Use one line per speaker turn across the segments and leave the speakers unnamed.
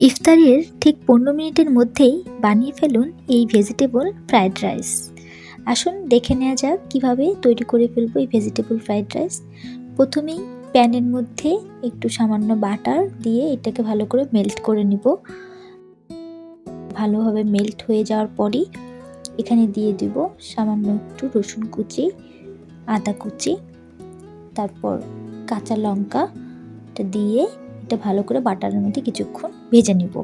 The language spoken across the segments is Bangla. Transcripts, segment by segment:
ইফতারের ঠিক 15 মিনিটের মধ্যেই বানিয়ে ফেলুন এই ভেজিটেবল ফ্রাইড রাইস। আসুন দেখে নেওয়া যাক কীভাবে তৈরি করে ফেলবো এই ভেজিটেবল ফ্রাইড রাইস। প্রথমেই প্যানের মধ্যে একটু সামান্য বাটার দিয়ে এটাকে ভালো করে মেল্ট করে নিব। ভালোভাবে মেল্ট হয়ে যাওয়ার পরই এখানে দিয়ে দিব সামান্য একটু রসুন কুচি, আদা কুচি, তারপর কাঁচা লঙ্কা দিয়ে এটা ভালো করে বাটারের মধ্যে কিছুক্ষণ ভেজে নিব।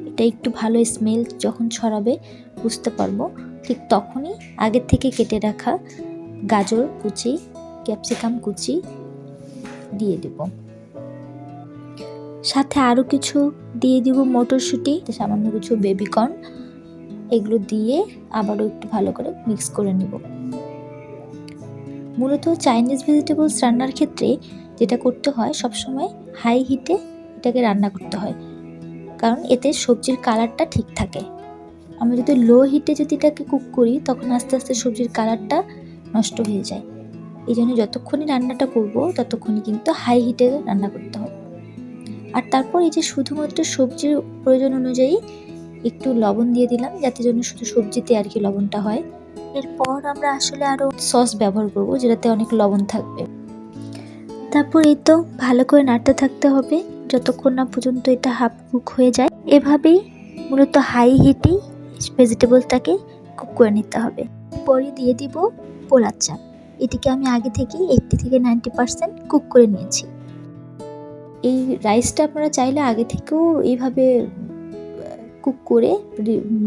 এটা একটু ভালো স্মেল যখন ছড়াবে বুঝতে পারবো, ঠিক তখনই আগের থেকে কেটে রাখা গাজর কুচি, ক্যাপসিকাম কুচি দিয়ে দেব। সাথে আরও কিছু দিয়ে দিব মটরশুঁটি, সামান্য কিছু বেবিকর্ন, এগুলো দিয়ে আবারও একটু ভালো করে মিক্স করে নিব। মূলত চাইনিজ ভেজিটেবলস রান্নার ক্ষেত্রে যেটা করতে হয়, সবসময় হাই হিটে এটাকে রান্না করতে হয়, কারণ এতে সবজির কালারটা ঠিক থাকে। আমরা যদি লো হিটে যদি এটাকে কুক করি তখন আস্তে আস্তে সবজির কালারটা নষ্ট হয়ে যায়। এই জন্য যতক্ষণই রান্নাটা করব ততক্ষণই কিন্তু হাই হিটে রান্না করতে হবে। আর তারপর এই যে শুধুমাত্র সবজির প্রয়োজন অনুযায়ী একটু লবণ দিয়ে দিলাম, যাতে জন্য শুধু সবজিতে আর কি লবণটা হয়। এরপর আমরা আসলে আরও সস ব্যবহার করব যেটাতে অনেক লবণ থাকবে। তারপর এই তো ভালো করে নাড়তে থাকতে হবে যতক্ষণ না পর্যন্ত এটা হাফ কুক হয়ে যায়। এভাবেই মূলত হাই হিটেই ভেজিটেবলটাকে কুক করে নিতে হবে। পরে দিয়ে দিব পোলার চাল। এটিকে আমি আগে থেকেই 80 থেকে 90% কুক করে নিয়েছি। এই রাইসটা আপনারা চাইলে আগে থেকেও এইভাবে কুক করে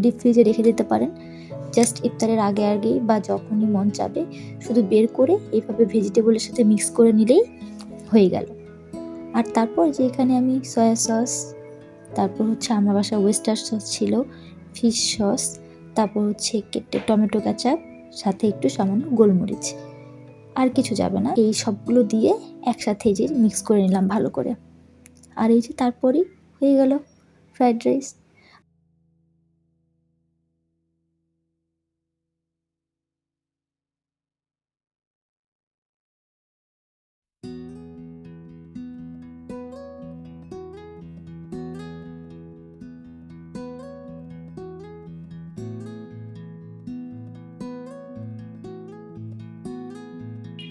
ডিপ ফ্রিজে রেখে দিতে পারেন। জাস্ট ইফতারের আগেই বা যখনই মন চাবে শুধু বের করে এইভাবে ভেজিটেবলের সাথে মিক্স করে নিলেই হয়ে গেল। আর তারপর যে এখানে আমি সয়া সস, তারপর হচ্ছে আমার বাসায় ওয়েস্টার সস ছিল, ফিশ সস, তারপর হচ্ছে টমেটো কেচাপ, সাথে একটু সামান্য গোলমরিচ, আর কিছু যাবে না। এই সবগুলো দিয়ে একসাথে যে মিক্স করে নিলাম ভালো করে। আর এই যে তারপরই হয়ে গেল ফ্রাইড রাইস।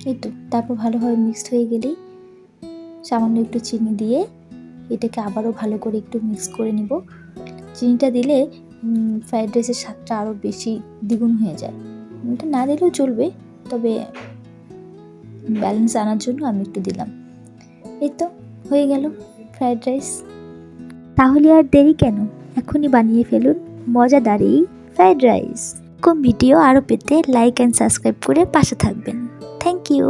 এই তো তারপর ভালোভাবে মিক্সড হয়ে গেলেই সামান্য একটু চিনি দিয়ে এটাকে আবারও ভালো করে একটু মিক্স করে নিব। চিনিটা দিলে ফ্রাইড রাইসের স্বাদটা আরও বেশি দ্বিগুণ হয়ে যায়। এটা না দিলেও চলবে, তবে ব্যালেন্স আনার জন্য আমি একটু দিলাম। এই তো হয়ে গেল ফ্রাইড রাইস। তাহলে আর দেরি কেন, এখনই বানিয়ে ফেলুন মজাদার এই ফ্রাইড রাইস। কোন ভিডিও আরও পেতে লাইক অ্যান্ড সাবস্ক্রাইব করে পাশে থাকবেন। Thank you.